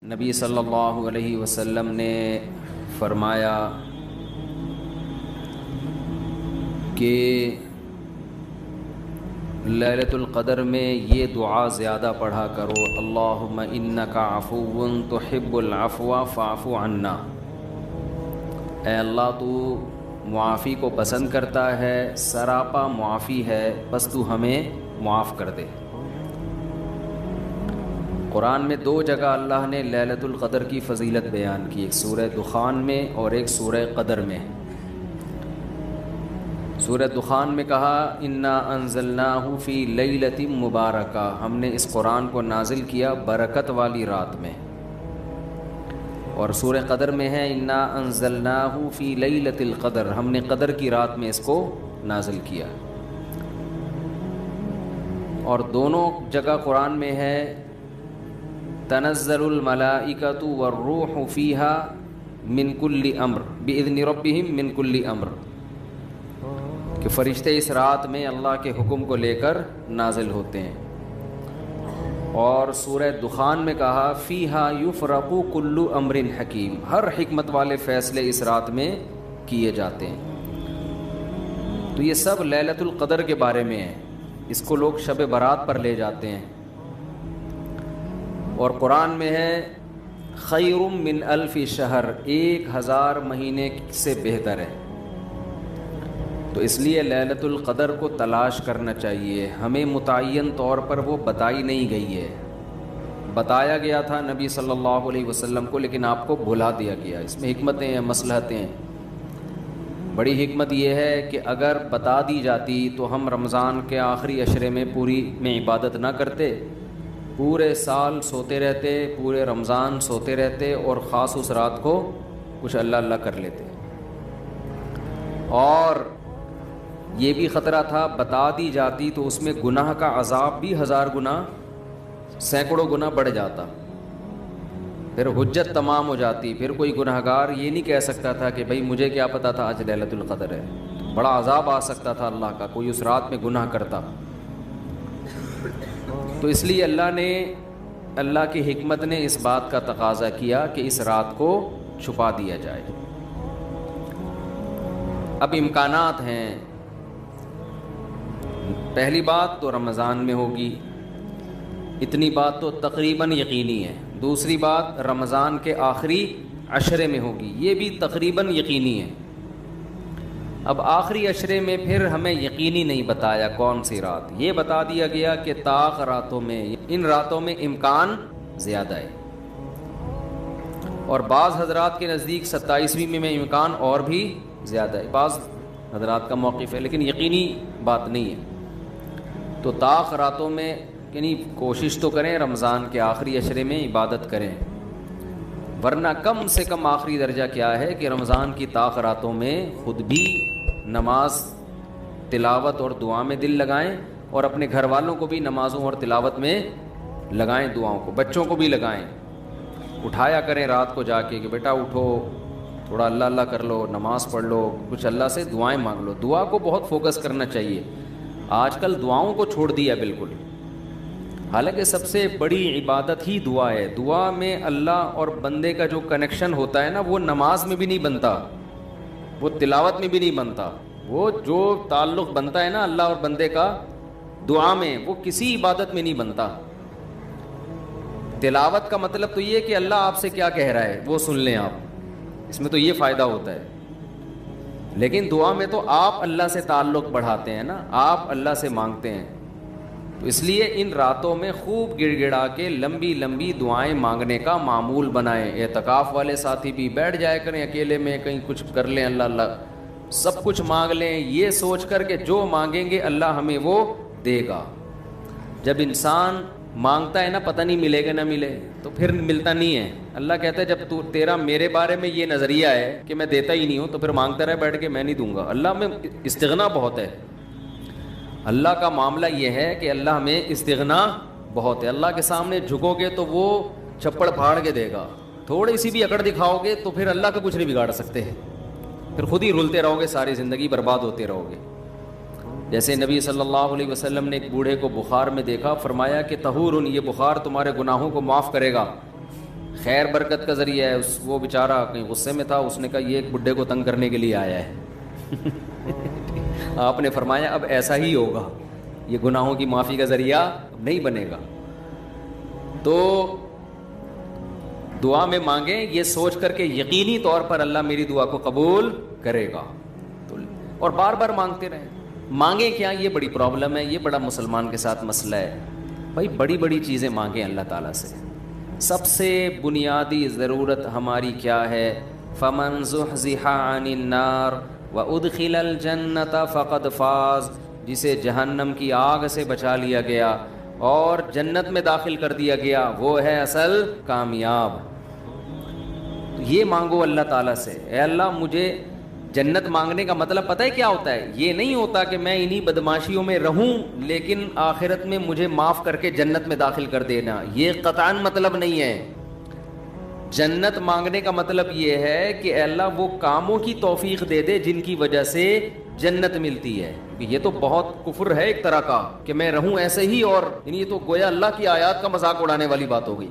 نبی صلی اللہ علیہ وسلم نے فرمایا کہ لیلۃ القدر میں یہ دعا زیادہ پڑھا کرو، اللہم انک عفو تحب العفو فاعف عنا۔ اے اللہ تو معافی کو پسند کرتا ہے، سراپا معافی ہے، بس تو ہمیں معاف کر دے۔ قرآن میں دو جگہ اللہ نے لیلۃ القدر کی فضیلت بیان کی، ایک سورہ دخان میں اور ایک سورہ قدر میں۔ سورہ دخان میں کہا انا انزلناہ فی لیلۃ مبارکہ، ہم نے اس قرآن کو نازل کیا برکت والی رات میں۔ اور سورہ قدر میں ہے انا انزلناہ فی لیلۃ القدر، ہم نے قدر کی رات میں اس کو نازل کیا۔ اور دونوں جگہ قرآن میں ہے تنزل الملائکۃ والروح فیہا من کل امر باذن ربہم من کل امر، کہ فرشتے اس رات میں اللہ کے حکم کو لے کر نازل ہوتے ہیں۔ اور سورہ دخان میں کہا فیہا یفرق کل امر حکیم، ہر حکمت والے فیصلے اس رات میں کیے جاتے ہیں۔ تو یہ سب لیلۃ القدر کے بارے میں ہے، اس کو لوگ شب برات پر لے جاتے ہیں۔ اور قرآن میں ہے خیر من الف شہر، 1000 مہینے سے بہتر ہے۔ تو اس لیے لیلۃ القدر کو تلاش کرنا چاہیے، ہمیں متعین طور پر وہ بتائی نہیں گئی ہے، بتایا گیا تھا نبی صلی اللہ علیہ وسلم کو، لیکن آپ کو بھلا دیا گیا۔ اس میں حکمتیں ہیں، مصلحتیں ہیں۔ بڑی حکمت یہ ہے کہ اگر بتا دی جاتی تو ہم رمضان کے آخری عشرے میں پوری میں عبادت نہ کرتے، پورے سال سوتے رہتے، پورے رمضان سوتے رہتے، اور خاص اس رات کو کچھ اللہ اللہ کر لیتے۔ اور یہ بھی خطرہ تھا بتا دی جاتی تو اس میں گناہ کا عذاب بھی 1000 گنا، سینکڑوں گنا بڑھ جاتا، پھر حجت تمام ہو جاتی، پھر کوئی گناہگار یہ نہیں کہہ سکتا تھا کہ بھائی مجھے کیا پتا تھا آج لیلۃ القدر ہے، بڑا عذاب آ سکتا تھا اللہ کا، کوئی اس رات میں گناہ کرتا۔ تو اس لیے اللہ کی حکمت نے اس بات کا تقاضا کیا کہ اس رات کو چھپا دیا جائے۔ اب امکانات ہیں، پہلی بات تو رمضان میں ہوگی، اتنی بات تو تقریباً یقینی ہے۔ دوسری بات رمضان کے آخری عشرے میں ہوگی، یہ بھی تقریباً یقینی ہے۔ اب آخری عشرے میں پھر ہمیں یقینی نہیں بتایا کون سی رات، یہ بتا دیا گیا کہ طاق راتوں میں، ان راتوں میں امکان زیادہ ہے۔ اور بعض حضرات کے نزدیک 27ویں میں امکان اور بھی زیادہ ہے، بعض حضرات کا موقف ہے، لیکن یقینی بات نہیں ہے۔ تو طاق راتوں میں یعنی کوشش تو کریں رمضان کے آخری عشرے میں عبادت کریں، ورنہ کم سے کم آخری درجہ کیا ہے کہ رمضان کی طاق راتوں میں خود بھی نماز، تلاوت اور دعا میں دل لگائیں، اور اپنے گھر والوں کو بھی نمازوں اور تلاوت میں لگائیں، دعاؤں کو، بچوں کو بھی لگائیں، اٹھایا کریں رات کو جا کے کہ بیٹا اٹھو، تھوڑا اللہ اللہ کر لو، نماز پڑھ لو، کچھ اللہ سے دعائیں مانگ لو۔ دعا کو بہت فوکس کرنا چاہیے، آج کل دعاؤں کو چھوڑ دیا بالکل، حالانکہ سب سے بڑی عبادت ہی دعا ہے۔ دعا میں اللہ اور بندے کا جو کنیکشن ہوتا ہے نا، وہ نماز میں بھی نہیں بنتا، وہ تلاوت میں بھی نہیں بنتا، وہ جو تعلق بنتا ہے نا اللہ اور بندے کا دعا میں، وہ کسی عبادت میں نہیں بنتا۔ تلاوت کا مطلب تو یہ کہ اللہ آپ سے کیا کہہ رہا ہے وہ سن لیں آپ، اس میں تو یہ فائدہ ہوتا ہے۔ لیکن دعا میں تو آپ اللہ سے تعلق بڑھاتے ہیں نا، آپ اللہ سے مانگتے ہیں۔ تو اس لیے ان راتوں میں خوب گڑ گڑا کے لمبی لمبی دعائیں مانگنے کا معمول بنائیں۔ اعتکاف والے ساتھی بھی بیٹھ جائے کریں اکیلے میں، کہیں کچھ کر لیں، اللہ اللہ سب کچھ مانگ لیں، یہ سوچ کر کہ جو مانگیں گے اللہ ہمیں وہ دے گا۔ جب انسان مانگتا ہے نا پتہ نہیں ملے گا نہ ملے، تو پھر ملتا نہیں ہے۔ اللہ کہتا ہے جب تیرا میرے بارے میں یہ نظریہ ہے کہ میں دیتا ہی نہیں ہوں، تو پھر مانگتا رہے بیٹھ کے، میں نہیں دوں گا۔ اللہ میں استغنا بہت ہے، اللہ کا معاملہ یہ ہے کہ اللہ میں استغنا بہت ہے۔ اللہ کے سامنے جھکو گے تو وہ چھپڑ پھاڑ کے دے گا، تھوڑی سی بھی اکڑ دکھاؤ گے تو پھر اللہ کا کچھ نہیں بگاڑ سکتے، پھر خود ہی رلتے رہو گے، ساری زندگی برباد ہوتے رہو گے۔ جیسے نبی صلی اللہ علیہ وسلم نے ایک بوڑھے کو بخار میں دیکھا، فرمایا کہ طہور، یہ بخار تمہارے گناہوں کو معاف کرے گا، خیر برکت کا ذریعہ ہے. وہ بیچارہ کہیں غصے میں تھا, اس نے کہا یہ ایک بڈھے کو تنگ کرنے کے لیے آیا ہے. آپ نے فرمایا اب ایسا ہی ہوگا, یہ گناہوں کی معافی کا ذریعہ نہیں بنے گا. تو دعا میں مانگیں یہ سوچ کر کے یقینی طور پر اللہ میری دعا کو قبول کرے گا, اور بار بار مانگتے رہیں. مانگیں کیا, یہ بڑی پرابلم ہے, یہ بڑا مسلمان کے ساتھ مسئلہ ہے. بھائی بڑی بڑی چیزیں مانگیں اللہ تعالیٰ سے. سب سے بنیادی ضرورت ہماری کیا ہے؟ فمن زحزح عن النار وادخل الجنۃ فقد فاز. جسے جہنم کی آگ سے بچا لیا گیا اور جنت میں داخل کر دیا گیا وہ ہے اصل کامیاب. یہ مانگو اللہ تعالیٰ سے, اے اللہ مجھے جنت. مانگنے کا مطلب پتہ ہے کیا ہوتا ہے؟ یہ نہیں ہوتا کہ میں انہی بدماشیوں میں رہوں لیکن آخرت میں مجھے معاف کر کے جنت میں داخل کر دینا, یہ قطعاً مطلب نہیں ہے. جنت مانگنے کا مطلب یہ ہے کہ اے اللہ وہ کاموں کی توفیق دے دے جن کی وجہ سے جنت ملتی ہے. یہ تو بہت کفر ہے ایک طرح کا کہ میں رہوں ایسے ہی, اور یہ تو گویا اللہ کی آیات کا مذاق اڑانے والی بات ہو گئی.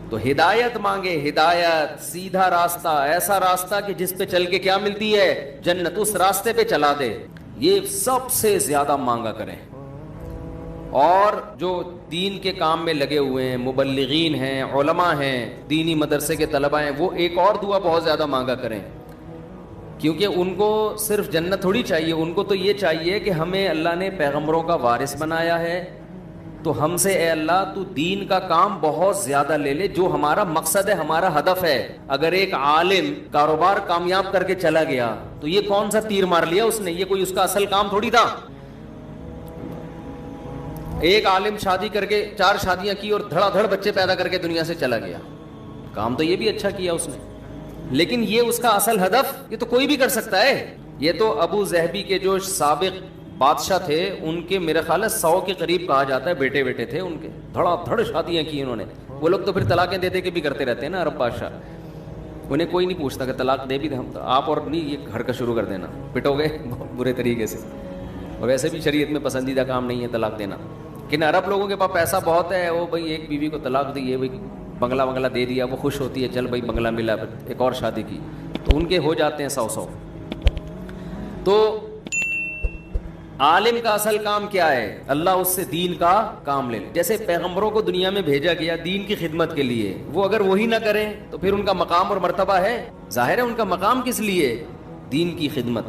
تو ہدایت مانگے, ہدایت, سیدھا راستہ, ایسا راستہ کہ جس پہ چل کے کیا ملتی ہے؟ جنت. اس راستے پہ چلا دے, یہ سب سے زیادہ مانگا کریں. اور جو دین کے کام میں لگے ہوئے ہیں, مبلغین ہیں, علماء ہیں, دینی مدرسے کے طلباء ہیں, وہ ایک اور دعا بہت زیادہ مانگا کریں, کیونکہ ان کو صرف جنت تھوڑی چاہیے, ان کو تو یہ چاہیے کہ ہمیں اللہ نے پیغمبروں کا وارث بنایا ہے, تو ہم سے اے اللہ تو دین کا کام بہت زیادہ لے لے, جو ہمارا مقصد ہے, ہمارا ہدف ہے. اگر ایک عالم کاروبار کامیاب کر کے چلا گیا تو یہ کون سا تیر مار لیا اس نے, یہ کوئی اس کا اصل کام تھوڑی تھا. ایک عالم شادی کر کے 4 شادیاں کی اور دھڑا دھڑ بچے پیدا کر کے دنیا سے چلا گیا, کام تو یہ بھی اچھا کیا اس نے, لیکن یہ اس کا اصل ہدف, یہ تو کوئی بھی کر سکتا ہے. یہ تو ابو ذہبی کے جو سابق بادشاہ تھے ان کے میرے خیال ہے 100 کے قریب کہا جاتا ہے بیٹے تھے ان کے, دھڑا دھڑ شادیاں کی انہوں نے. وہ لوگ تو پھر طلاقیں دے دے کے بھی کرتے رہتے ہیں نا عرب بادشاہ, انہیں کوئی نہیں پوچھتا کہ طلاق دے بھی دیں ہم, آپ اور نہیں یہ حرکت شروع کر دینا, پٹو گے برے طریقے سے. اور ویسے بھی شریعت میں پسندیدہ کام نہیں ہے طلاق دینا, لیکن عرب لوگوں کے پاس پیسہ بہت ہے, وہ بھائی ایک بیوی کو طلاق دی, یہ بھائی بنگلہ دے دیا, وہ خوش ہوتی ہے, چل بھائی بنگلہ ملا, ایک اور شادی کی, تو ان کے ہو جاتے ہیں 100. تو عالم کا اصل کام کیا ہے؟ اللہ اس سے دین کا کام لے لے. جیسے پیغمبروں کو دنیا میں بھیجا گیا دین کی خدمت کے لیے, وہ اگر وہی نہ کریں تو پھر ان کا مقام اور مرتبہ ہے, ظاہر ہے ان کا مقام کس لیے؟ دین کی خدمت.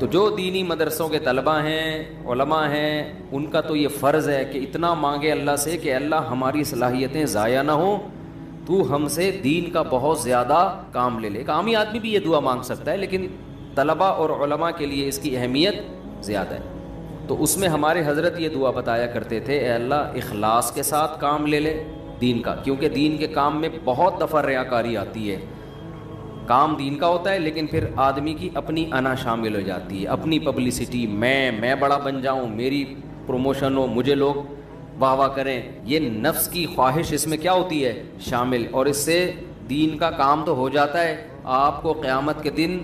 تو جو دینی مدرسوں کے طلباء ہیں, علماء ہیں, ان کا تو یہ فرض ہے کہ اتنا مانگے اللہ سے کہ اللہ ہماری صلاحیتیں ضائع نہ ہوں, تو ہم سے دین کا بہت زیادہ کام لے لے. ایک عامی آدمی بھی یہ دعا مانگ سکتا ہے, لیکن طلباء اور علماء کے لیے اس کی اہمیت زیادہ ہے. تو اس میں ہمارے حضرت یہ دعا بتایا کرتے تھے, اے اللہ اخلاص کے ساتھ کام لے لے دین کا, کیونکہ دین کے کام میں بہت دفعہ ریاکاری آتی ہے. کام دین کا ہوتا ہے لیکن پھر آدمی کی اپنی انا شامل ہو جاتی ہے, اپنی پبلسٹی, میں بڑا بن جاؤں, میری پروموشن ہو, مجھے لوگ واہ واہ کریں, یہ نفس کی خواہش اس میں کیا ہوتی ہے شامل, اور اس سے دین کا کام تو ہو جاتا ہے, آپ کو قیامت کے دن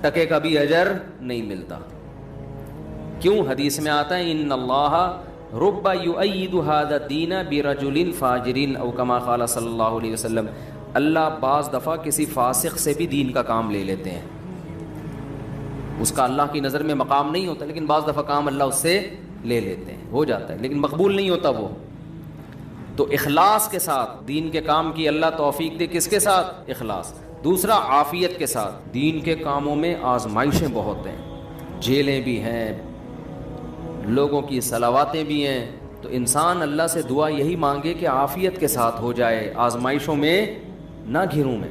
ٹکے کا بھی اجر نہیں ملتا. کیوں؟ حدیث میں آتا ہے ان اللہ رب یؤید ھذا الدین برجل فاجر او کما قال صلی اللہ علیہ وسلم, اللہ بعض دفعہ کسی فاسق سے بھی دین کا کام لے لیتے ہیں. اس کا اللہ کی نظر میں مقام نہیں ہوتا, لیکن بعض دفعہ کام اللہ اس سے لے لیتے ہیں, ہو جاتا ہے, لیکن مقبول نہیں ہوتا وہ. تو اخلاص کے ساتھ دین کے کام کی اللہ توفیق دے. کس کے ساتھ؟ اخلاص. دوسرا عافیت کے ساتھ. دین کے کاموں میں آزمائشیں بہت ہیں, جیلیں بھی ہیں, لوگوں کی صلواتیں بھی ہیں, تو انسان اللہ سے دعا یہی مانگے کہ عافیت کے ساتھ ہو جائے, آزمائشوں میں نہ گھروں میں.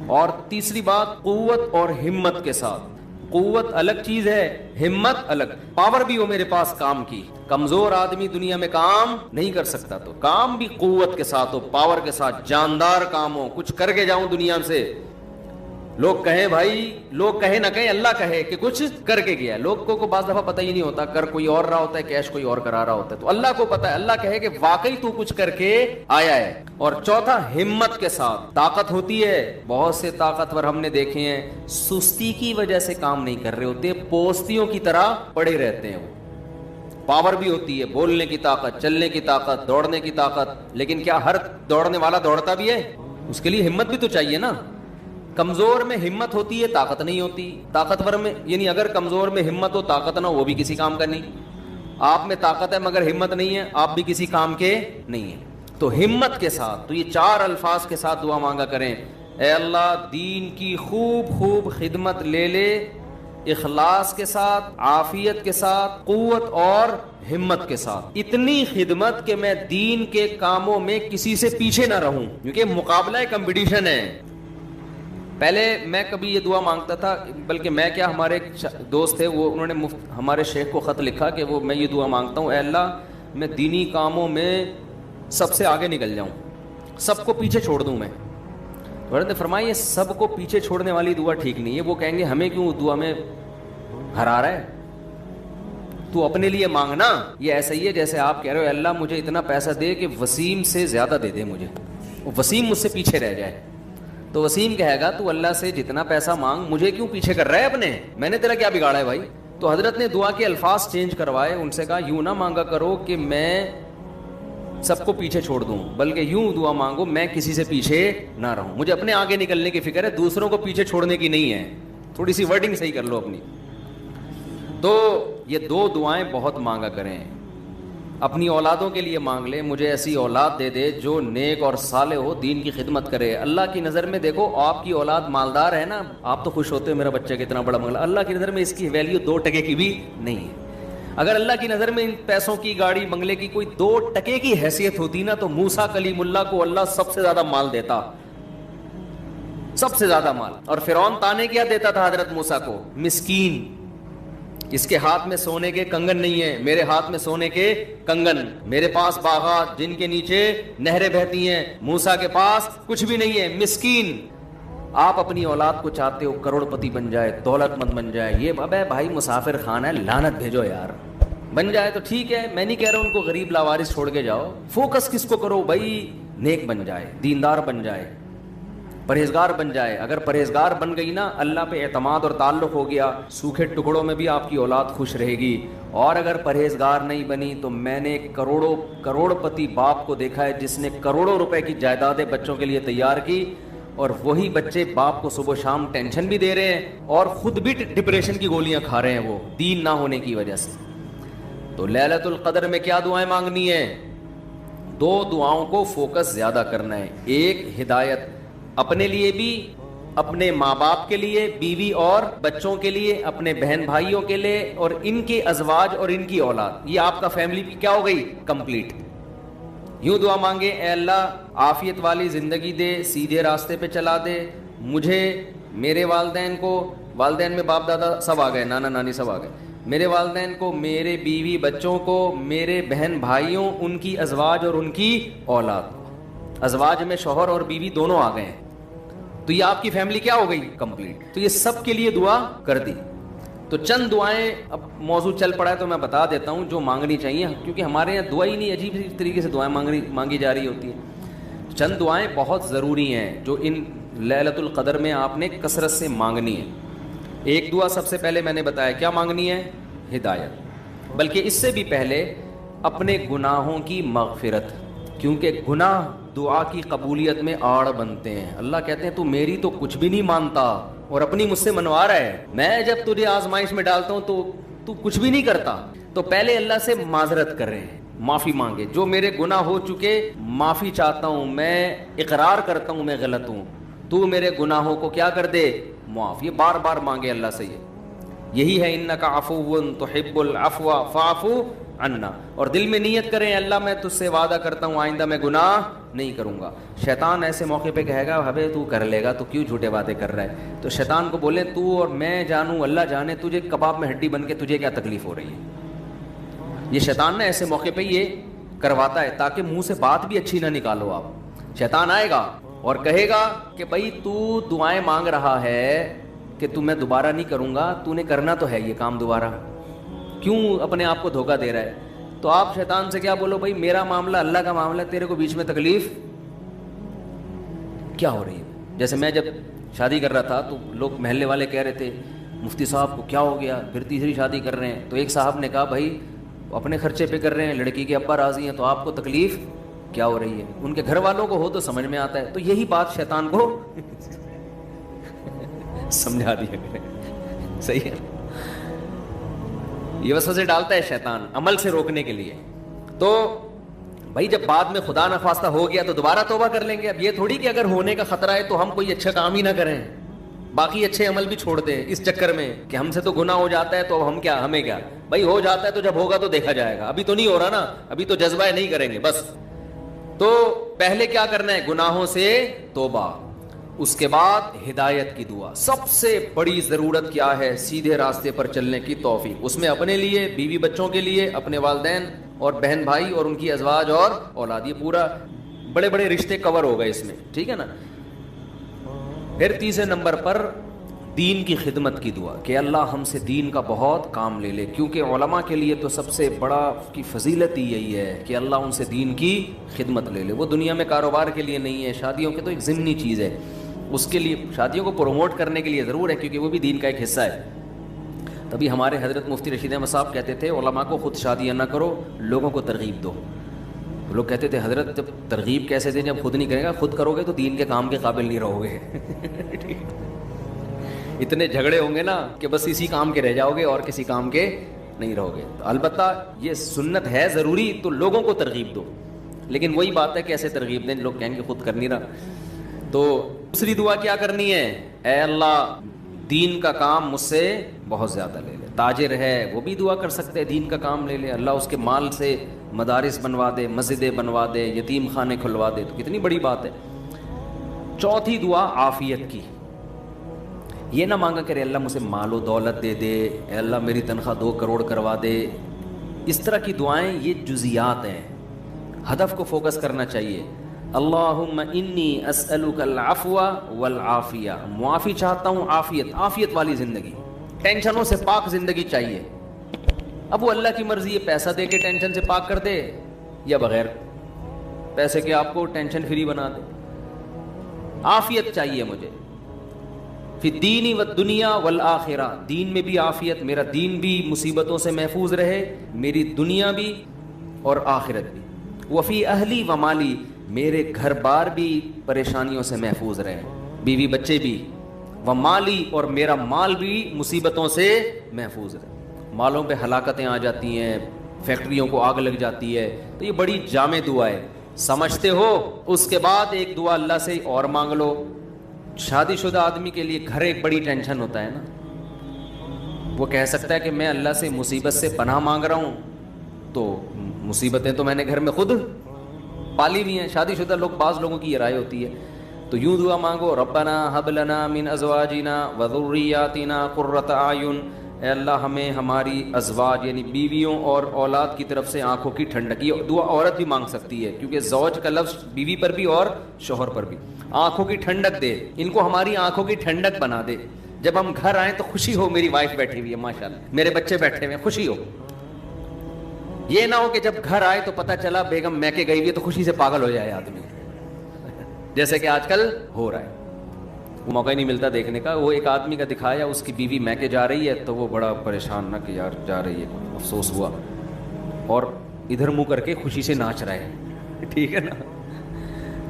اور تیسری بات قوت اور ہمت کے ساتھ. قوت الگ چیز ہے, ہمت الگ. پاور بھی ہو میرے پاس کام کی, کمزور آدمی دنیا میں کام نہیں کر سکتا, تو کام بھی قوت کے ساتھ ہو, پاور کے ساتھ, جاندار کام ہو, کچھ کر کے جاؤں دنیا سے. لوگ کہیں بھائی, لوگ کہیں نہ کہیں, اللہ کہے کہ کچھ کر کے گیا. لوگوں کو بعض دفعہ پتہ ہی نہیں ہوتا, کر کوئی اور رہا ہوتا ہے, کیش کوئی اور کرا رہا ہوتا ہے, تو اللہ کو پتہ ہے, اللہ کہے کہ واقعی تو کچھ کر کے آیا ہے. اور چوتھا ہمت کے ساتھ. طاقت ہوتی ہے, بہت سے طاقتور ہم نے دیکھے ہیں سستی کی وجہ سے کام نہیں کر رہے ہوتے, پوستیوں کی طرح پڑے رہتے ہیں, وہ پاور بھی ہوتی ہے، بولنے کی طاقت، چلنے کی طاقت، دوڑنے کی طاقت، لیکن کیا ہر دوڑنے والا دوڑتا بھی ہے؟ اس کے لیے ہمت بھی تو چاہیے نا. کمزور میں ہمت ہوتی ہے، طاقت نہیں ہوتی. طاقتور میں، یعنی اگر کمزور میں ہمت ہو طاقت نہ ہو، وہ بھی کسی کام کا نہیں. آپ میں طاقت ہے مگر ہمت نہیں ہے، آپ بھی کسی کام کے نہیں ہیں. تو ہمت کے ساتھ، تو یہ 4 الفاظ کے ساتھ دعا مانگا کریں. اے اللہ دین کی خوب خوب خدمت لے لے، اخلاص کے ساتھ، عافیت کے ساتھ، قوت اور ہمت کے ساتھ. اتنی خدمت کہ میں دین کے کاموں میں کسی سے پیچھے نہ رہوں، کیونکہ مقابلہ ہے، کمپٹیشن ہے. پہلے میں کبھی یہ دعا مانگتا تھا، بلکہ میں کیا، ہمارے ایک دوست تھے، وہ انہوں نے ہمارے شیخ کو خط لکھا کہ میں یہ دعا مانگتا ہوں، اے اللہ میں دینی کاموں میں سب سے آگے نکل جاؤں، سب کو پیچھے چھوڑ دوں میں. حضرت نے فرمایا یہ سب کو پیچھے چھوڑنے والی دعا ٹھیک نہیں ہے. وہ کہیں گے ہمیں کیوں دعا میں ہرا رہا ہے، تو اپنے لیے مانگنا. یہ ایسا ہی ہے جیسے آپ کہہ رہے ہو اللہ مجھے اتنا پیسہ دے کہ وسیم سے زیادہ دے دے مجھے، وسیم مجھ سے پیچھے رہ جائے. تو وسیم کہے گا تو اللہ سے جتنا پیسہ مانگ، مجھے کیوں پیچھے کر رہا ہے اپنے، میں نے تیرا کیا بگاڑا ہے بھائی. تو حضرت نے دعا کے الفاظ چینج کروائے، ان سے کہا یوں نہ مانگا کرو کہ میں سب کو پیچھے چھوڑ دوں، بلکہ یوں دعا مانگو میں کسی سے پیچھے نہ رہوں. مجھے اپنے آگے نکلنے کی فکر ہے، دوسروں کو پیچھے چھوڑنے کی نہیں ہے. تھوڑی سی ورڈنگ صحیح کر لو اپنی. تو یہ 2 دعائیں بہت مانگا کریں. اپنی اولادوں کے لیے مانگ لے، مجھے ایسی اولاد دے دے جو نیک اور صالح ہو، دین کی خدمت کرے. اللہ کی نظر میں دیکھو آپ کی اولاد مالدار ہے نا، آپ تو خوش ہوتے ہو میرا بچہ کتنا بڑا منگلا. اللہ کی نظر میں اس کی ویلیو 2 ٹکے کی بھی نہیں ہے. اگر اللہ کی نظر میں ان پیسوں کی، گاڑی بنگلے کی کوئی 2 ٹکے کی حیثیت ہوتی نا، تو موسیٰ کلیم اللہ کو اللہ سب سے زیادہ مال دیتا، سب سے زیادہ مال. اور فرعون تانے کیا دیتا تھا حضرت موسیٰ کو؟ مسکین، اس کے ہاتھ میں سونے کے کنگن نہیں ہیں، میرے ہاتھ میں سونے کے کنگن، میرے پاس باغات جن کے نیچے نہریں بہتی ہیں، موسیٰ کے پاس کچھ بھی نہیں ہے، مسکین. آپ اپنی اولاد کو چاہتے ہو کروڑ پتی بن جائے، دولت مند بن جائے. یہ ابے بھائی مسافر خانہ ہے، لعنت بھیجو یار. بن جائے تو ٹھیک ہے، میں نہیں کہہ رہا ان کو غریب لاوارث چھوڑ کے جاؤ. فوکس کس کو کرو بھائی؟ نیک بن جائے، دیندار بن جائے، پرہیزگار بن جائے. اگر پرہیزگار بن گئی نا، اللہ پہ اعتماد اور تعلق ہو گیا، سوکھے ٹکڑوں میں بھی آپ کی اولاد خوش رہے گی. اور اگر پرہیزگار نہیں بنی تو میں نے کروڑ پتی باپ کو دیکھا ہے جس نے کروڑوں روپے کی جائیدادیں بچوں کے لیے تیار کی، اور وہی بچے باپ کو صبح شام ٹینشن بھی دے رہے ہیں اور خود بھی ڈپریشن کی گولیاں کھا رہے ہیں، وہ دین نہ ہونے کی وجہ سے. تو لیلۃ القدر میں کیا دعائیں مانگنی ہے؟ 2 دعاؤں کو فوکس زیادہ کرنا ہے. ایک ہدایت اپنے لیے بھی، اپنے ماں باپ کے لیے، بیوی اور بچوں کے لیے، اپنے بہن بھائیوں کے لیے، اور ان کے ازواج اور ان کی اولاد. یہ آپ کا فیملی کی کیا ہو گئی؟ کمپلیٹ. یوں دعا مانگے، اے اللہ عافیت والی زندگی دے، سیدھے راستے پہ چلا دے مجھے، میرے والدین کو، والدین میں باپ دادا سب آ گئے، نانا نانی سب آ گئے، میرے والدین کو، میرے بیوی بچوں کو، میرے بہن بھائیوں، ان کی ازواج اور ان کی اولاد. ازواج میں شوہر اور بیوی دونوں آ گئے ہیں، تو یہ آپ کی فیملی کیا ہو گئی؟ کمپلیٹ. تو یہ سب کے لیے دعا کر دی. تو چند دعائیں، اب موضوع چل پڑا ہے تو میں بتا دیتا ہوں جو مانگنی چاہیے، کیونکہ ہمارے یہاں دعا ہی نہیں، عجیب طریقے سے دعائیں مانگی جا رہی ہوتی ہیں. چند دعائیں بہت ضروری ہیں جو ان لیلۃ القدر میں آپ نے کثرت سے مانگنی ہے. ایک دعا سب سے پہلے میں نے بتایا کیا مانگنی ہے؟ ہدایت. بلکہ اس سے بھی پہلے اپنے گناہوں کی مغفرت، کیونکہ گناہ دعا کی قبولیت میں آڑ بنتے ہیں. اللہ کہتے ہیں تو میری تو کچھ بھی نہیں مانتا اور اپنی مجھ سے منوا رہا ہے، میں جب تجھے آزمائش میں ڈالتا ہوں تو کچھ بھی نہیں کرتا. تو پہلے اللہ سے معذرت کر رہے ہیں، معافی مانگے. جو میرے گناہ ہو چکے معافی چاہتا ہوں، میں اقرار کرتا ہوں میں غلط ہوں، تو میرے گناہوں کو کیا کر دے؟ معاف. یہ بار بار مانگے اللہ سے. یہی ہے انک عفو تحب العفو فاعف عنا. اور دل میں نیت کریں اللہ میں تجھ سے وعدہ کرتا ہوں آئندہ میں گناہ نہیں کروں گا. شیطان ایسے موقع پہ کہے گا ہبے تو کر لے گا، تو کیوں جھوٹے باتیں کر رہا ہے؟ تو شیطان کو بولے تو اور میں جانوں اللہ جانے تجھے کباب میں ہڈی بن کے تجھے کیا تکلیف ہو رہی ہے. یہ شیطان نا ایسے موقع پہ یہ کرواتا ہے تاکہ منہ سے بات بھی اچھی نہ نکالو آپ. شیطان آئے گا اور کہے گا کہ بھائی تو دعائیں مانگ رہا ہے کہ تو میں دوبارہ نہیں کروں گا، تو نے کرنا تو ہے یہ کام دوبارہ، کیوں اپنے آپ کو دھوکہ دے رہا ہے؟ تو آپ شیطان سے کیا بولو؟ بھائی میرا معاملہ اللہ کا معاملہ ہے، تیرے کو بیچ میں تکلیف کیا ہو رہی ہے؟ جیسے میں جب شادی کر رہا تھا تو لوگ محلے والے کہہ رہے تھے مفتی صاحب کو کیا ہو گیا، پھر تیسری شادی کر رہے ہیں. تو ایک صاحب نے کہا بھائی اپنے خرچے پہ کر رہے ہیں, لڑکی کے ابا راضی ہیں, تو آپ کو تکلیف کیا ہو رہی ہے؟ ان کے گھر والوں کو ہو تو سمجھ میں آتا ہے. تو یہی بات شیطان کو سمجھا دیا کرے. صحیح ہے, یہ وسوسے ڈالتا ہے شیطان عمل سے روکنے کے لیے. تو بھائی جب بعد میں خدا نخواستہ ہو گیا تو دوبارہ توبہ کر لیں گے. اب یہ تھوڑی کہ اگر ہونے کا خطرہ ہے تو ہم کوئی اچھا کام ہی نہ کریں, باقی اچھے عمل بھی چھوڑ دیں اس چکر میں کہ ہم سے تو گناہ ہو جاتا ہے تو اب ہم کیا, ہمیں کیا بھائی, ہو جاتا ہے تو جب ہوگا تو دیکھا جائے گا, ابھی تو نہیں ہو رہا نا, ابھی تو جذبہ نہیں کریں گے بس. تو پہلے کیا کرنا ہے؟ گناہوں سے توبہ, اس کے بعد ہدایت کی دعا. سب سے بڑی ضرورت کیا ہے؟ سیدھے راستے پر چلنے کی توفیق. اس میں اپنے لیے, بیوی بچوں کے لیے, اپنے والدین اور بہن بھائی اور ان کی ازواج اور اولاد, یہ پورا بڑے بڑے رشتے کور ہو گئے اس میں, ٹھیک ہے نا. پھر تیسرے نمبر پر دین کی خدمت کی دعا کہ اللہ ہم سے دین کا بہت کام لے لے, کیونکہ علماء کے لیے تو سب سے بڑا کی فضیلت ہی یہی ہے کہ اللہ ان سے دین کی خدمت لے لے. وہ دنیا میں کاروبار کے لیے نہیں ہے, شادیوں کے تو ایک ضمنی چیز ہے, اس کے لیے شادیوں کو پروموٹ کرنے کے لیے ضرور ہے کیونکہ وہ بھی دین کا ایک حصہ ہے. تبھی ہمارے حضرت مفتی رشید احمد صاحب کہتے تھے علماء کو خود شادیاں نہ کرو, لوگوں کو ترغیب دو. لوگ کہتے تھے حضرت جب ترغیب کیسے دیں جب خود نہیں کرے گا, خود کرو گے تو دین کے کام کے قابل نہیں رہو گے. اتنے جھگڑے ہوں گے نا کہ بس اسی کام کے رہ جاؤ گے اور کسی کام کے نہیں رہو گے. تو البتہ یہ سنت ہے ضروری, تو لوگوں کو ترغیب دو, لیکن وہی بات ہے کہ ایسے ترغیب دیں, لوگ کہیں گے خود کر نہیں رہا. تو دوسری دعا کیا کرنی ہے؟ اے اللہ دین کا کام مجھ سے بہت زیادہ لے لے. تاجر ہے وہ بھی دعا کر سکتے ہیں, دین کا کام لے لے, اللہ اس کے مال سے مدارس بنوا دے, مسجدیں بنوا دے, یتیم خانے کھلوا دے, تو کتنی بڑی بات ہے. چوتھی دعا عافیت کی. یہ نہ مانگا کرے اللہ مجھے مال و دولت دے دے, اے اللہ میری تنخواہ 2 کروڑ کروا دے. اس طرح کی دعائیں یہ جزیات ہیں, ہدف کو فوکس کرنا چاہیے. اللہم انی اسألک العفو والعافیہ, معافی چاہتا ہوں, عافیت والی زندگی, ٹینشنوں سے پاک زندگی چاہیے. اب وہ اللہ کی مرضی ہے, پیسہ دے کے ٹینشن سے پاک کر دے یا بغیر پیسے کے آپ کو ٹینشن فری بنا دے. عافیت چاہیے مجھے. فی الدین والدنیا والآخرہ, دین میں بھی عافیت, میرا دین بھی مصیبتوں سے محفوظ رہے, میری دنیا بھی اور آخرت بھی. وفی اہلی و مالی, میرے گھر بار بھی پریشانیوں سے محفوظ رہے, بیوی بچے بھی, و مالی اور میرا مال بھی مصیبتوں سے محفوظ رہے. مالوں پہ ہلاکتیں آ جاتی ہیں, فیکٹریوں کو آگ لگ جاتی ہے, تو یہ بڑی جامع دعا ہے, سمجھتے ہو. اس کے بعد ایک دعا اللہ سے اور مانگ لو. شادی شدہ آدمی کے لیے گھر ایک بڑی ٹینشن ہوتا ہے نا, وہ کہہ سکتا ہے کہ میں اللہ سے مصیبت سے پناہ مانگ رہا ہوں, تو مصیبتیں تو میں نے گھر میں خود پالی ہوئی ہیں. شادی شدہ لوگ, بعض لوگوں کی یہ رائے ہوتی ہے, تو یوں دعا مانگو, ربنا هب لنا من ازواجنا وذریاتنا قرۃ اعین, اے اللہ ہمیں ہماری ازواج یعنی بیویوں اور اولاد کی طرف سے آنکھوں کی ٹھنڈک. یہ دعا عورت بھی مانگ سکتی ہے کیونکہ زوج کا لفظ بیوی پر بھی اور شوہر پر بھی. آنکھوں کی ٹھنڈک دے, ان کو ہماری آنکھوں کی ٹھنڈک بنا دے. جب ہم گھر آئیں تو خوشی ہو, میری وائف بیٹھی ہوئی ہے ماشاءاللہ, میرے بچے بیٹھے ہوئے ہیں, خوشی ہو. یہ نہ ہو کہ جب گھر آئے تو پتہ چلا بیگم میکے گئی ہوئی ہے تو خوشی سے پاگل ہو جائے آدمی, جیسے کہ آج کل ہو رہا ہے. وہ موقع ہی نہیں ملتا دیکھنے کا. وہ ایک آدمی کا دکھایا, اس کی بیوی میکے جا رہی ہے تو وہ بڑا پریشان نہ کہ یار جا رہی ہے, افسوس ہوا, اور ادھر منہ کر کے خوشی سے ناچ رہے ہیں, ٹھیک ہے نا.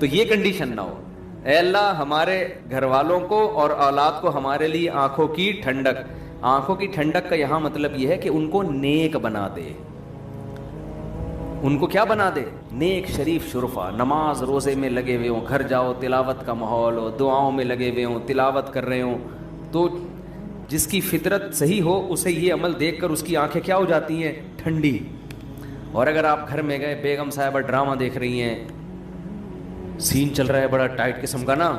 تو یہ کنڈیشن نہ ہو. اے اللہ ہمارے گھر والوں کو اور اولاد کو ہمارے لیے آنکھوں کی ٹھنڈک. آنکھوں کی ٹھنڈک کا یہاں مطلب یہ ہے کہ ان کو نیک بنا دے. ان کو کیا بنا دے؟ نیک شریف شرفا, نماز روزے میں لگے ہوئے ہوں, گھر جاؤ تلاوت کا ماحول ہو, دعاؤں میں لگے ہوئے ہوں, تلاوت کر رہے ہوں. تو جس کی فطرت صحیح ہو اسے یہ عمل دیکھ کر اس کی آنکھیں کیا ہو جاتی ہیں؟ ٹھنڈی. اور اگر آپ گھر میں گئے, بیگم صاحبہ ڈرامہ دیکھ رہی ہیں, سین چل رہا ہے بڑا ٹائٹ قسم کا نا,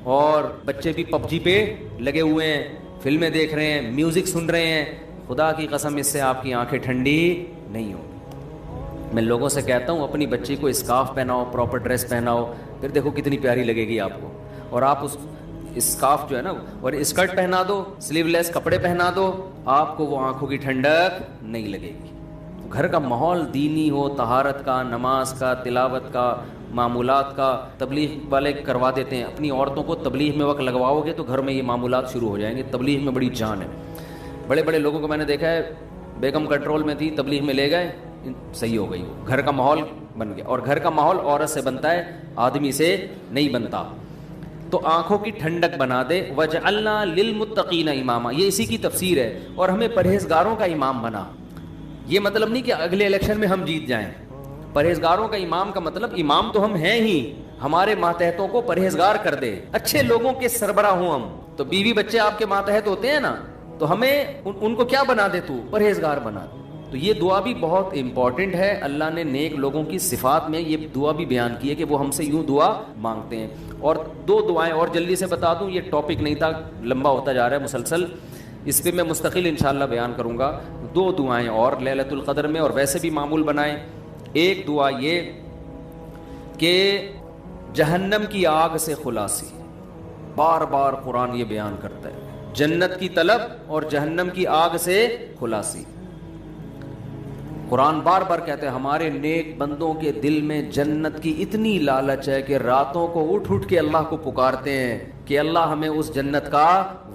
اور بچے بھی پب جی پہ لگے ہوئے ہیں, فلمیں دیکھ رہے ہیں, میوزک سن رہے ہیں, خدا کی قسم اس سے آپ کی آنکھیں ٹھنڈی نہیں ہوں. میں لوگوں سے کہتا ہوں اپنی بچی کو اسکارف پہناؤ, پراپر ڈریس پہناؤ, پھر دیکھو کتنی پیاری لگے گی آپ کو. اور آپ اس اسکارف جو ہے نا اور اسکرٹ پہنا دو, سلیو لیس کپڑے پہنا دو, آپ کو وہ آنکھوں کی ٹھنڈک نہیں لگے گی. گھر کا ماحول دینی ہو, طہارت کا, نماز کا, تلاوت کا, معمولات کا. تبلیغ والے کروا دیتے ہیں, اپنی عورتوں کو تبلیغ میں وقت لگواؤ گے تو گھر میں یہ معمولات شروع ہو جائیں گے. تبلیغ میں بڑی جان ہے. بڑے بڑے لوگوں کو میں نے دیکھا ہے, بیگم کنٹرول میں تھی, تبلیغ میں لے گئے, صحیح ہو گئی, گھر کا ماحول بن گیا. اور گھر کا ماحول عورت سے بنتا ہے, آدمی سے نہیں بنتا. تو آنکھوں کی ٹھنڈک بنا دے. وجعلنا للمتقین اماما, یہ اسی کی تفسیر ہے. اور ہمیں پرہیزگاروں کا امام بنا. یہ مطلب نہیں کہ اگلے الیکشن میں ہم جیت جائیں. پرہیزگاروں کا امام کا مطلب امام تو ہم ہیں ہی, ہمارے ماتحتوں کو پرہیزگار کر دے, اچھے لوگوں کے سربراہ ہوں ہم. تو بیوی بچے آپ کے ماتحت ہوتے ہیں نا, تو ہمیں ان کو کیا بنا دے, تو پرہیزگار بنا دے. تو یہ دعا بھی بہت امپورٹنٹ ہے. اللہ نے نیک لوگوں کی صفات میں یہ دعا بھی بیان کی ہے کہ وہ ہم سے یوں دعا مانگتے ہیں. اور 2 دعائیں اور جلدی سے بتا دوں, یہ ٹاپک نہیں تھا, لمبا ہوتا جا رہا ہے مسلسل, اس پہ میں مستقل انشاءاللہ بیان کروں گا. 2 دعائیں اور لیلۃ القدر میں, اور ویسے بھی معمول بنائیں. ایک دعا یہ کہ جہنم کی آگ سے خلاصی, بار بار قرآن یہ بیان کرتا ہے, جنت کی طلب اور جہنم کی آگ سے خلاصی. قرآن بار بار کہتے ہیں ہمارے نیک بندوں کے دل میں جنت کی اتنی لالچ ہے کہ راتوں کو اٹھ اٹھ کے اللہ کو پکارتے ہیں کہ اللہ ہمیں اس جنت کا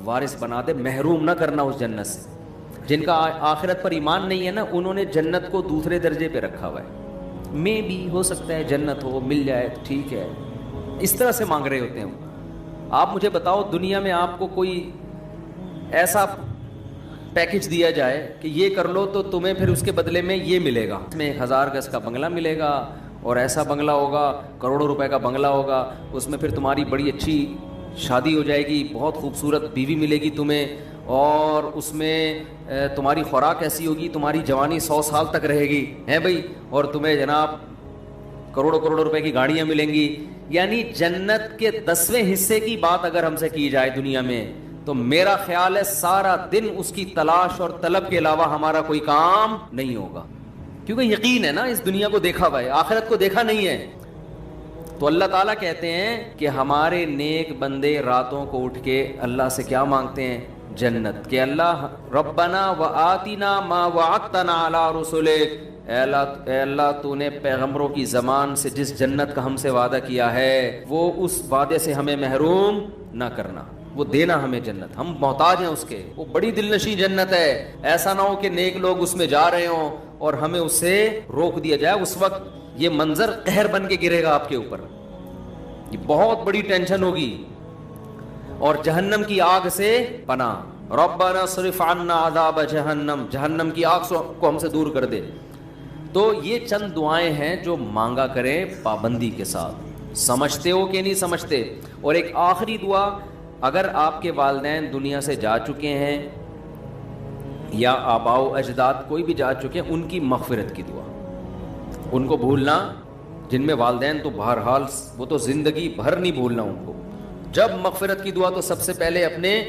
وارث بنا دے, محروم نہ کرنا اس جنت سے. جن کا آخرت پر ایمان نہیں ہے نا, انہوں نے جنت کو دوسرے درجے پہ رکھا ہوا ہے. میں بھی ہو سکتا ہے جنت ہو, مل جائے تو ٹھیک ہے, اس طرح سے مانگ رہے ہوتے ہیں. آپ مجھے بتاؤ, دنیا میں آپ کو کوئی ایسا پیکج دیا جائے کہ یہ کر لو تو تمہیں پھر اس کے بدلے میں یہ ملے گا, اس میں 1000 گز کا بنگلہ ملے گا, اور ایسا بنگلہ ہوگا, کروڑوں روپے کا بنگلہ ہوگا, اس میں پھر تمہاری بڑی اچھی شادی ہو جائے گی, بہت خوبصورت بیوی ملے گی تمہیں, اور اس میں تمہاری خوراک ایسی ہوگی, تمہاری جوانی 100 سال تک رہے گی, ہے بھائی, اور تمہیں جناب کروڑوں کروڑوں روپے کی گاڑیاں ملیں گی. یعنی جنت کے 10ویں حصے کی بات اگر ہم سے کی جائے دنیا میں, تو میرا خیال ہے سارا دن اس کی تلاش اور طلب کے علاوہ ہمارا کوئی کام نہیں ہوگا, کیونکہ یقین ہے نا, اس دنیا کو دیکھا ہوا ہے, آخرت کو دیکھا نہیں ہے. تو اللہ تعالیٰ کہتے ہیں کہ ہمارے نیک بندے راتوں کو اٹھ کے اللہ سے کیا مانگتے ہیں, جنت. کہ اللہ ربنا وآتنا ما وعدتنا علی رسولک, اے اللہ تو نے پیغمبروں کی زبان سے جس جنت کا ہم سے وعدہ کیا ہے, وہ اس وعدے سے ہمیں محروم نہ کرنا, وہ دینا ہمیں جنت, ہم محتاج ہیں اس کے. وہ بڑی دل نشیں جنت ہے, ایسا نہ ہو کہ نیک لوگ اس میں جا رہے ہوں اور ہمیں اس سے روک دیا جائے. اس وقت یہ منظر قہر بن کے گرے گا آپ کے اوپر, یہ بہت بڑی ٹینشن ہوگی. اور جہنم کی آگ سے پناہ, ربنا صرف عنا عذاب جہنم, جہنم کی آگ کو ہم سے دور کر دے. تو یہ چند دعائیں ہیں جو مانگا کریں پابندی کے ساتھ. سمجھتے ہو کہ نہیں سمجھتے؟ اور ایک آخری دعا, اگر آپ کے والدین دنیا سے جا چکے ہیں یا آباء و اجداد کوئی بھی جا چکے ہیں, ان کی مغفرت کی دعا. ان کو بھولنا, جن میں والدین تو بہرحال وہ تو زندگی بھر نہیں بھولنا ان کو. جب مغفرت کی دعا تو سب سے پہلے اپنے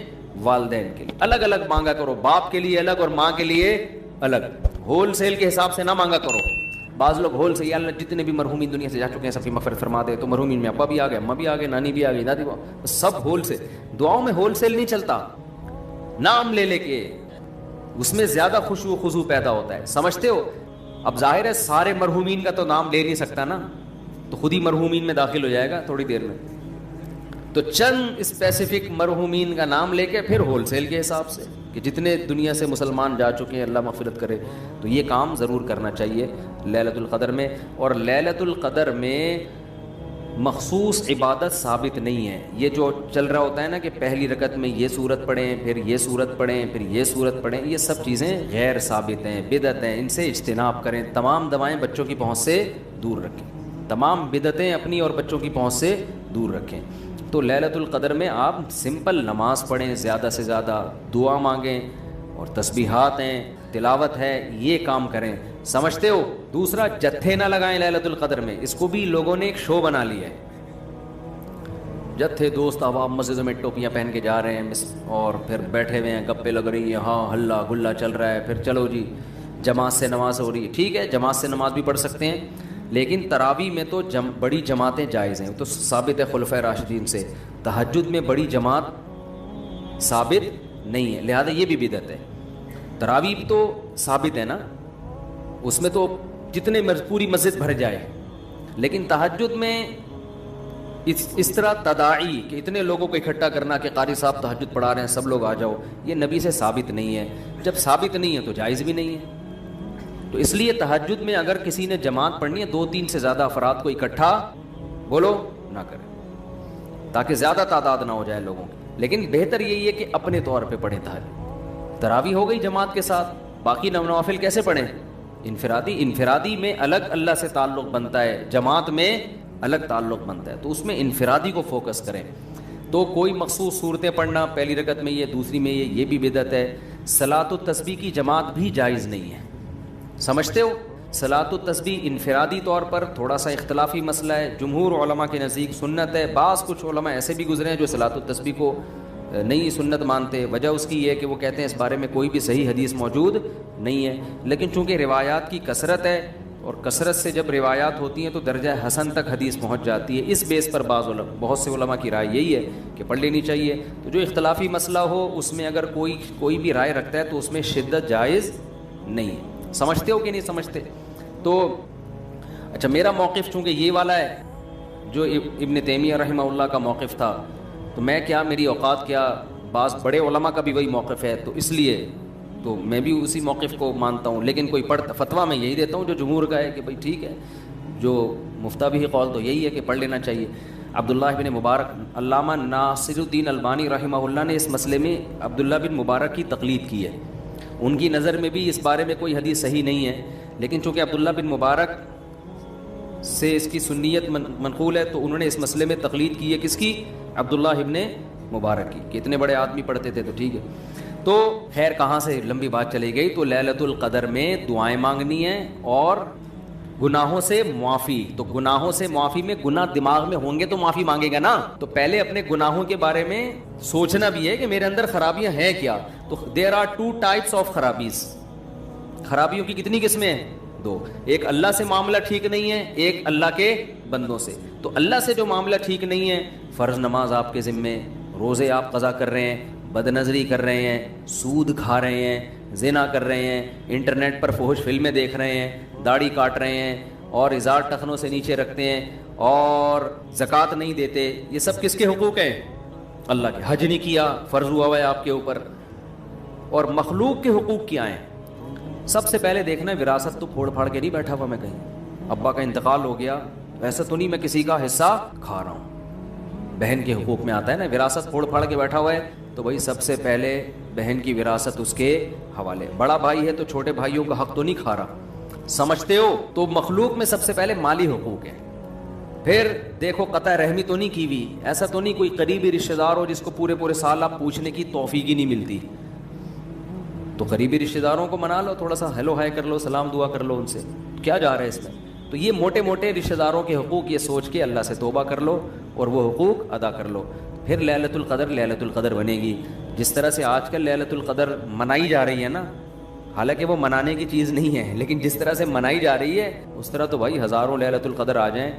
والدین کے لیے الگ الگ مانگا کرو, باپ کے لیے الگ اور ماں کے لیے الگ. ہول سیل کے حساب سے نہ مانگا کرو. بعض لوگ ہول سے, یا اللہ جتنے بھی مرحومین دنیا سے جا چکے ہیں سب کی مغفرت فرما دے, تو مرحومین میں ابا بھی آ گئے, اماں بھی آ گئے, نانی بھی آ گئی, دادی بھی, سب ہول سے. دعاؤں میں ہول سیل نہیں چلتا, نام لے لے کے اس میں زیادہ خشوع و خضوع پیدا ہوتا ہے. سمجھتے ہو؟ اب ظاہر ہے سارے مرحومین کا تو نام لے نہیں سکتا نا, تو خود ہی مرحومین میں داخل ہو جائے گا تھوڑی دیر میں. تو چند اسپیسیفک مرحومین کا نام لے کے پھر ہول سیل کے حساب سے کہ جتنے دنیا سے مسلمان جا چکے ہیں اللہ مغفرت کرے. تو یہ کام ضرور کرنا چاہیے لیلۃ القدر میں. اور لیلۃ القدر میں مخصوص عبادت ثابت نہیں ہے. یہ جو چل رہا ہوتا ہے نا کہ پہلی رکعت میں یہ سورت پڑھیں, پھر یہ سورت پڑھیں, پھر یہ سورت پڑھیں, یہ سب چیزیں غیر ثابت ہیں, بدعت ہیں, ان سے اجتناب کریں. تمام دوائیں بچوں کی پہنچ سے دور رکھیں, تمام بدعتیں اپنی اور بچوں کی پہنچ سے دور رکھیں. تو لیلۃ القدر میں آپ سمپل نماز پڑھیں, زیادہ سے زیادہ دعا مانگیں, اور تسبیحات ہیں, تلاوت ہے, یہ کام کریں. سمجھتے ہو؟ دوسرا, جتھے نہ لگائیں لیلۃ القدر میں. اس کو بھی لوگوں نے ایک شو بنا لیا ہے. جتھے دوست عوام مسجدوں میں ٹوپیاں پہن کے جا رہے ہیں اور پھر بیٹھے ہوئے ہیں, گپے لگ رہی ہیں, ہاں ہلا گلا چل رہا ہے, پھر چلو جی جماعت سے نماز ہو رہی ہے. ٹھیک ہے, جماعت سے نماز بھی پڑھ سکتے ہیں, لیکن تراویح میں تو بڑی جماعتیں جائز ہیں, تو ثابت ہے خلفائے راشدین سے. تہجد میں بڑی جماعت ثابت نہیں ہے, لہذا یہ بھی بدعت ہے. تراویح تو ثابت ہے نا, اس میں تو جتنے پوری مسجد بھر جائے, لیکن تہجد میں اس طرح تداعی کہ اتنے لوگوں کو اکٹھا کرنا کہ قاری صاحب تہجد پڑھا رہے ہیں سب لوگ آ جاؤ، یہ نبی سے ثابت نہیں ہے. جب ثابت نہیں ہے تو جائز بھی نہیں ہے. تو اس لیے تہجد میں اگر کسی نے جماعت پڑھنی ہے 2-3 سے زیادہ افراد کو اکٹھا بولو نہ کریں تاکہ زیادہ تعداد نہ ہو جائے لوگوں کی. لیکن بہتر یہی ہے کہ اپنے طور پہ پڑھیں تہجد. تراویح ہو گئی جماعت کے ساتھ، باقی نوافل کیسے پڑھیں؟ انفرادی میں الگ اللہ سے تعلق بنتا ہے، جماعت میں الگ تعلق بنتا ہے، تو اس میں انفرادی کو فوکس کریں. تو کوئی مخصوص صورتیں پڑھنا، پہلی رکعت میں یہ، دوسری میں یہ بھی بدعت ہے. صلاۃ التسبیح کی جماعت بھی جائز نہیں ہے، سمجھتے ہو؟ صلاۃ التسبیح انفرادی طور پر تھوڑا سا اختلافی مسئلہ ہے. جمہور علماء کے نزدیک سنت ہے. بعض کچھ علماء ایسے بھی گزرے ہیں جو صلاۃ التسبیح کو نہیں سنت مانتے. وجہ اس کی یہ ہے کہ وہ کہتے ہیں اس بارے میں کوئی بھی صحیح حدیث موجود نہیں ہے. لیکن چونکہ روایات کی کثرت ہے اور کثرت سے جب روایات ہوتی ہیں تو درجہ حسن تک حدیث پہنچ جاتی ہے. اس بیس پر بہت سے علماء کی رائے یہی ہے کہ پڑھ لینی چاہیے. تو جو اختلافی مسئلہ ہو اس میں اگر کوئی بھی رائے رکھتا ہے تو اس میں شدت جائز نہیں ہے. سمجھتے ہو کہ نہیں سمجھتے؟ تو اچھا، میرا موقف چونکہ یہ والا ہے جو ابن تیمیہ رحمہ اللہ کا موقف تھا، تو میں کیا، میری اوقات کیا، بعض بڑے علماء کا بھی وہی موقف ہے، تو اس لیے تو میں بھی اسی موقف کو مانتا ہوں. لیکن کوئی فتویٰ میں یہی دیتا ہوں جو جمہور کا ہے کہ بھائی ٹھیک ہے، جو مفتہ بھی قول تو یہی ہے کہ پڑھ لینا چاہیے. عبداللہ بن مبارک، علامہ ناصر الدین البانی رحمہ اللہ نے اس مسئلے میں عبداللہ بن مبارک کی تقلید کی ہے. ان کی نظر میں بھی اس بارے میں کوئی حدیث صحیح نہیں ہے، لیکن چونکہ عبداللہ بن مبارک سے اس کی سنیت منقول ہے تو انہوں نے اس مسئلے میں تقلید کی ہے. کس کی؟ عبداللہ ابن مبارک کی، کہ اتنے بڑے آدمی پڑھتے تھے تو ٹھیک ہے. تو خیر کہاں سے لمبی بات چلی گئی. تو لیلۃ القدر میں دعائیں مانگنی ہیں اور گناہوں سے معافی. تو گناہوں سے معافی میں گناہ دماغ میں ہوں گے تو معافی مانگے گا نا. تو پہلے اپنے گناہوں کے بارے میں سوچنا بھی ہے کہ میرے اندر خرابیاں ہیں کیا. تو دیر آر 2 types آف خرابیز. خرابیوں کی کتنی قسمیں ہیں؟ 2. ایک اللہ سے معاملہ ٹھیک نہیں ہے، ایک اللہ کے بندوں سے. تو اللہ سے جو معاملہ ٹھیک نہیں ہے، فرض نماز آپ کے ذمے، روزے آپ قضا کر رہے ہیں، بد نظری کر رہے ہیں، سود کھا رہے ہیں، زنا کر رہے ہیں، انٹرنیٹ پر فحش فلمیں دیکھ رہے ہیں، داڑھی کاٹ رہے ہیں اور ازار ٹخنوں سے نیچے رکھتے ہیں اور زکوٰۃ نہیں دیتے. یہ سب کس کے حقوق ہیں؟ اللہ کے. حج نہیں کیا، فرض ہوا ہوا ہے آپ کے اوپر. اور مخلوق کے حقوق کیا ہیں؟ سب سے پہلے دیکھنا ہے وراثت تو پھوڑ پھاڑ کے نہیں بیٹھا ہوا میں کہیں. ابا کا انتقال ہو گیا، ویسے تو نہیں میں کسی کا حصہ کھا رہا ہوں. بہن کے حقوق میں آتا ہے نا، وراثت پھوڑ پھاڑ کے بیٹھا ہوا ہے تو بھائی سب سے پہلے بہن کی وراثت اس کے حوالے. بڑا بھائی ہے تو چھوٹے بھائیوں کا حق تو نہیں کھا رہا، سمجھتے ہو؟ تو مخلوق میں سب سے پہلے مالی حقوق ہے. پھر دیکھو قطع رحمی تو نہیں کی ہوئی. ایسا تو نہیں کوئی قریبی رشتہ دار ہو جس کو پورے سال آپ پوچھنے کی توفیق ہی نہیں ملتی. تو قریبی رشتہ داروں کو منا لو، تھوڑا سا ہیلو ہائے کر لو، سلام دعا کر لو ان سے، کیا جا رہا ہے اس میں. تو یہ موٹے موٹے رشتہ داروں کے حقوق یہ سوچ کے اللہ سے توبہ کر لو اور وہ حقوق ادا کر لو. پھر لیلۃ القدر بنے گی. جس طرح سے آج کل لیلۃ القدر منائی جا رہی ہے نا، حالانکہ وہ منانے کی چیز نہیں ہے، لیکن جس طرح سے منائی جا رہی ہے اس طرح تو بھائی ہزاروں لیلۃ القدر آ جائیں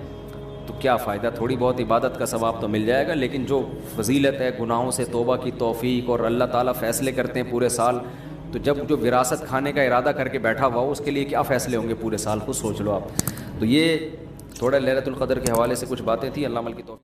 تو کیا فائدہ. تھوڑی بہت عبادت کا ثواب تو مل جائے گا، لیکن جو فضیلت ہے، گناہوں سے توبہ کی توفیق، اور اللہ تعالیٰ فیصلے کرتے ہیں پورے سال. تو جب جو وراثت کھانے کا ارادہ کر کے بیٹھا ہوا ہو اس کے لیے کیا فیصلے ہوں گے پورے سال، خود سوچ لو آپ. تو یہ تھوڑا لیلۃ القدر کے حوالے سے کچھ باتیں تھیں. اللہ عمل کی توفیق.